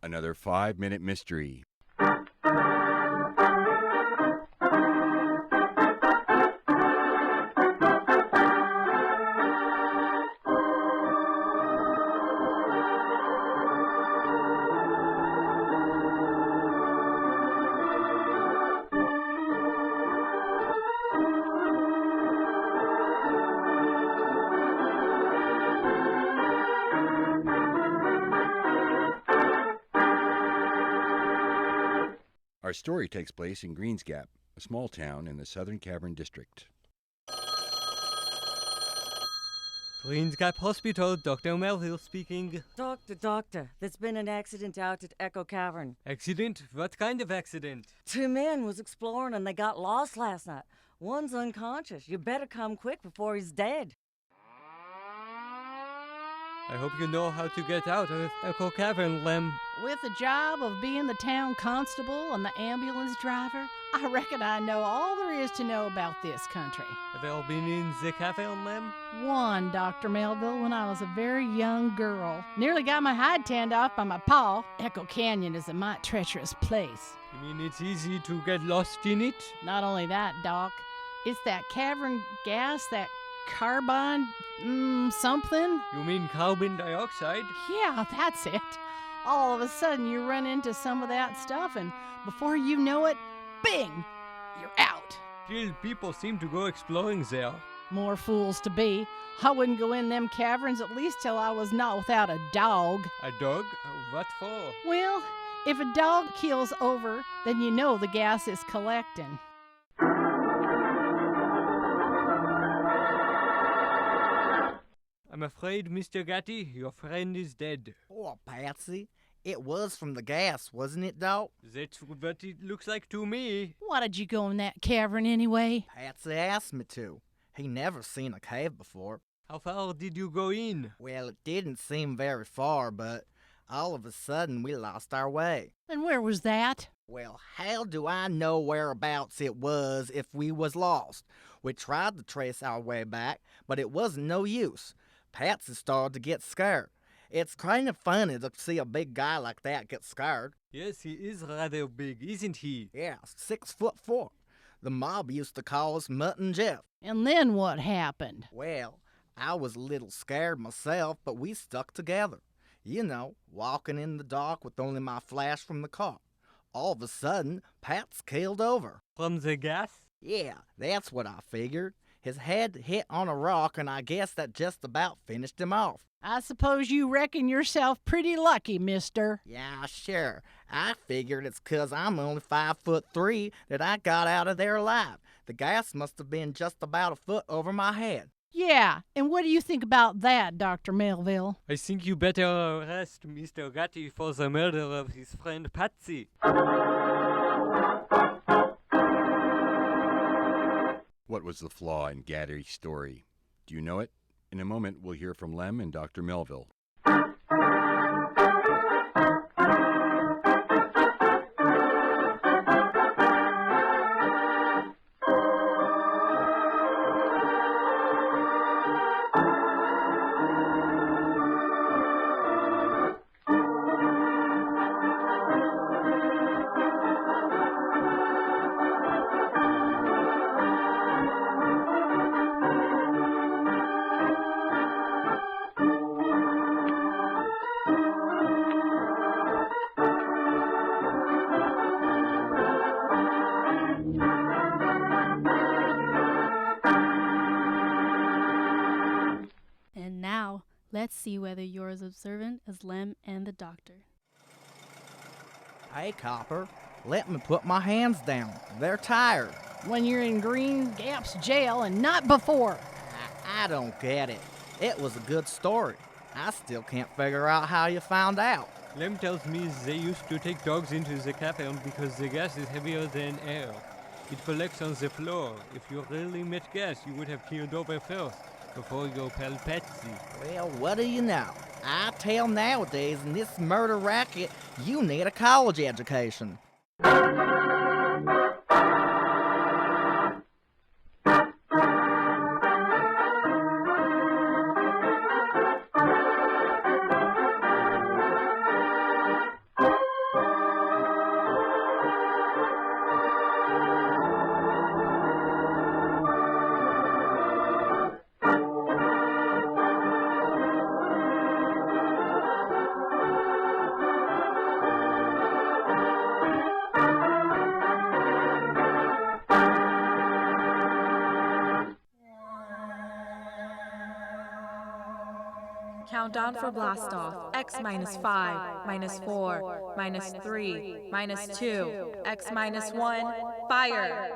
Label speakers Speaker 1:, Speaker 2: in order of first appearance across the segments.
Speaker 1: Another 5-minute mystery. Our story takes place in Greens Gap, a small town in the Southern Cavern District.
Speaker 2: Greens Gap Hospital, Dr. Melville speaking.
Speaker 3: Doctor, there's been an accident out at Echo Cavern.
Speaker 2: Accident? What kind of accident?
Speaker 3: 2 men was exploring and they got lost last night. One's unconscious. You better come quick before he's dead.
Speaker 2: I hope you know how to get out of Echo Cavern, Lem.
Speaker 4: With the job of being the town constable and the ambulance driver, I reckon I know all there is to know about this country.
Speaker 2: Have you all been in the cavern, Lem?
Speaker 4: One, Dr. Melville, when I was a very young girl. Nearly got my hide tanned off by my paw. Echo Canyon is a mighty treacherous place.
Speaker 2: You mean it's easy to get lost in it?
Speaker 4: Not only that, Doc, it's that cavern gas, that carbon something.
Speaker 2: You mean carbon dioxide?
Speaker 4: Yeah, that's it. All of a sudden you run into some of that stuff and before you know it, bing, you're out.
Speaker 2: Still, people seem to go exploring there.
Speaker 4: More fools to be. I wouldn't go in them caverns at least till I was not without a dog.
Speaker 2: A dog? What for?
Speaker 4: Well, if a dog keels over, then you know the gas is collecting.
Speaker 2: I'm afraid, Mr. Gatty, your friend is dead.
Speaker 5: Oh, Patsy, it was from the gas, wasn't it, Doc?
Speaker 2: That's what it looks like to me.
Speaker 4: Why did you go in that cavern anyway?
Speaker 5: Patsy asked me to. He never seen a cave before.
Speaker 2: How far did you go in?
Speaker 5: Well, it didn't seem very far, but all of a sudden we lost our way.
Speaker 4: And where was that?
Speaker 5: Well, how do I know whereabouts it was if we was lost? We tried to trace our way back, but it wasn't no use. Patsy started to get scared. It's kind of funny to see a big guy like that get scared.
Speaker 2: Yes, he is rather big, isn't he?
Speaker 5: Yeah, 6'4". The mob used to call us Mutt and Jeff.
Speaker 4: And then what happened?
Speaker 5: Well, I was a little scared myself, but we stuck together. You know, walking in the dark with only my flash from the car. All of a sudden, Pat's keeled over.
Speaker 2: From the gas?
Speaker 5: Yeah, that's what I figured. His head hit on a rock, and I guess that just about finished him off.
Speaker 4: I suppose you reckon yourself pretty lucky, mister.
Speaker 5: Yeah, sure. I figured it's 'cause I'm only 5'3" that I got out of there alive. The gas must have been just about a foot over my head.
Speaker 4: Yeah, and what do you think about that, Dr. Melville?
Speaker 2: I think you better arrest Mr. Gatty for the murder of his friend Patsy.
Speaker 1: What was the flaw in Gatty's story? Do you know it? In a moment, we'll hear from Lem and Dr. Melville.
Speaker 6: Let's see whether you're as observant as Lem and the doctor.
Speaker 5: Hey, Copper, let me put my hands down. They're tired.
Speaker 4: When you're in Green Gap's jail and not before.
Speaker 5: I don't get it. It was a good story. I still can't figure out how you found out.
Speaker 2: Lem tells me they used to take dogs into the cavern because the gas is heavier than air. It collects on the floor. If you really met gas, you would have keeled over first, before your pal Patsy.
Speaker 5: Well, what do you know? I tell nowadays in this murder racket, you need a college education.
Speaker 7: Countdown for blastoff. X minus 5, minus 4, minus 3, minus 2, X minus 1, fire!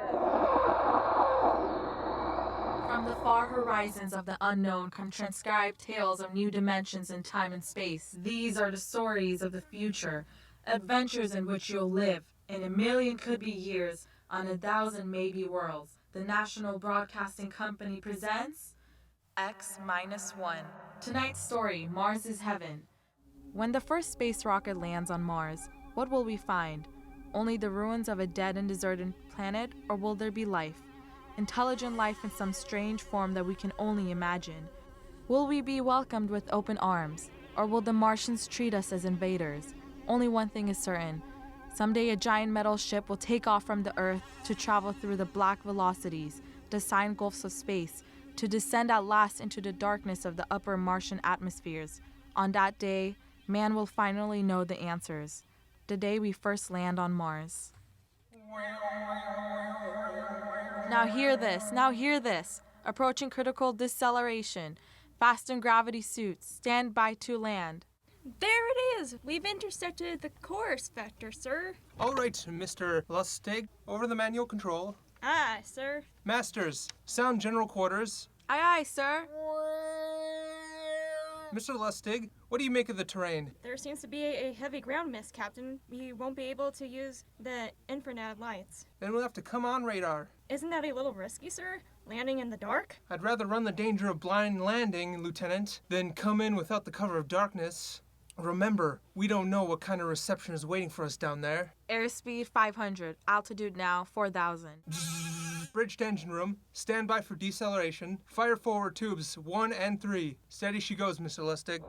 Speaker 7: From the far horizons of the unknown come transcribed tales of new dimensions in time and space. These are the stories of the future, adventures in which you'll live in a million could-be years on 1,000 maybe worlds. The National Broadcasting Company presents X minus 1. Tonight's story, Mars is Heaven. When the first space rocket lands on Mars, what will we find? Only the ruins of a dead and deserted planet, or will there be life? Intelligent life in some strange form that we can only imagine. Will we be welcomed with open arms, or will the Martians treat us as invaders? Only one thing is certain. Someday a giant metal ship will take off from the Earth to travel through the black velocities, the silent gulfs of space, to descend at last into the darkness of the upper Martian atmospheres. On that day, man will finally know the answers. The day we first land on Mars. Now hear this. Approaching critical deceleration. Fasten gravity suits. Stand by to land.
Speaker 8: There it is! We've intersected the course vector, sir.
Speaker 9: All right, Mr. Lustig. Over the manual control.
Speaker 8: Aye, sir.
Speaker 9: Masters, sound general quarters.
Speaker 7: Aye, aye, sir.
Speaker 9: Mr. Lustig, what do you make of the terrain?
Speaker 8: There seems to be a heavy ground mist, Captain. We won't be able to use the infrared lights.
Speaker 9: Then we'll have to come on radar.
Speaker 8: Isn't that a little risky, sir? Landing in the dark?
Speaker 9: I'd rather run the danger of blind landing, Lieutenant, than come in without the cover of darkness. Remember, we don't know what kind of reception is waiting for us down there.
Speaker 7: Airspeed 500. Altitude now 4,000.
Speaker 9: Bridged engine room. Stand by for deceleration. Fire forward tubes 1 and 3. Steady she goes, Mr. Lustig.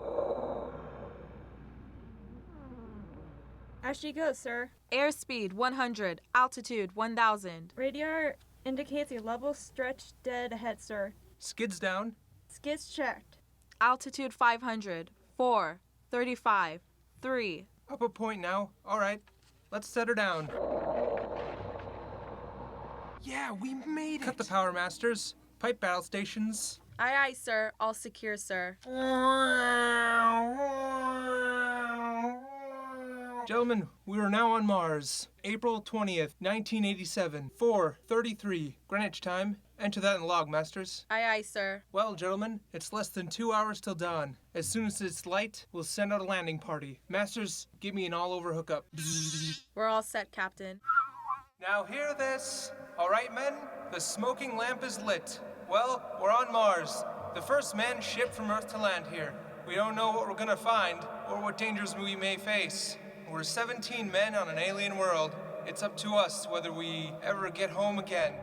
Speaker 8: As she goes, sir.
Speaker 7: Airspeed 100. Altitude 1,000.
Speaker 8: Radar indicates a level stretch dead ahead, sir.
Speaker 9: Skids down.
Speaker 8: Skids checked.
Speaker 7: Altitude 500. 4. 35. 3.
Speaker 9: Up a point now. All right. Let's set her down.
Speaker 10: Yeah, we made it!
Speaker 9: Cut the power masters. Pipe battle stations.
Speaker 7: Aye, aye, sir. All secure, sir.
Speaker 9: Gentlemen, we are now on Mars. April 20th, 1987. 4:33. Greenwich time. Enter that in the log, masters.
Speaker 7: Aye, aye, sir.
Speaker 9: Well, gentlemen, it's less than 2 hours till dawn. As soon as it's light, we'll send out a landing party. Masters, give me an all-over hookup.
Speaker 7: We're all set, Captain.
Speaker 9: Now hear this. All right, men, the smoking lamp is lit. Well, we're on Mars, the first manned ship from Earth to land here. We don't know what we're gonna find or what dangers we may face. We're 17 men on an alien world. It's up to us whether we ever get home again.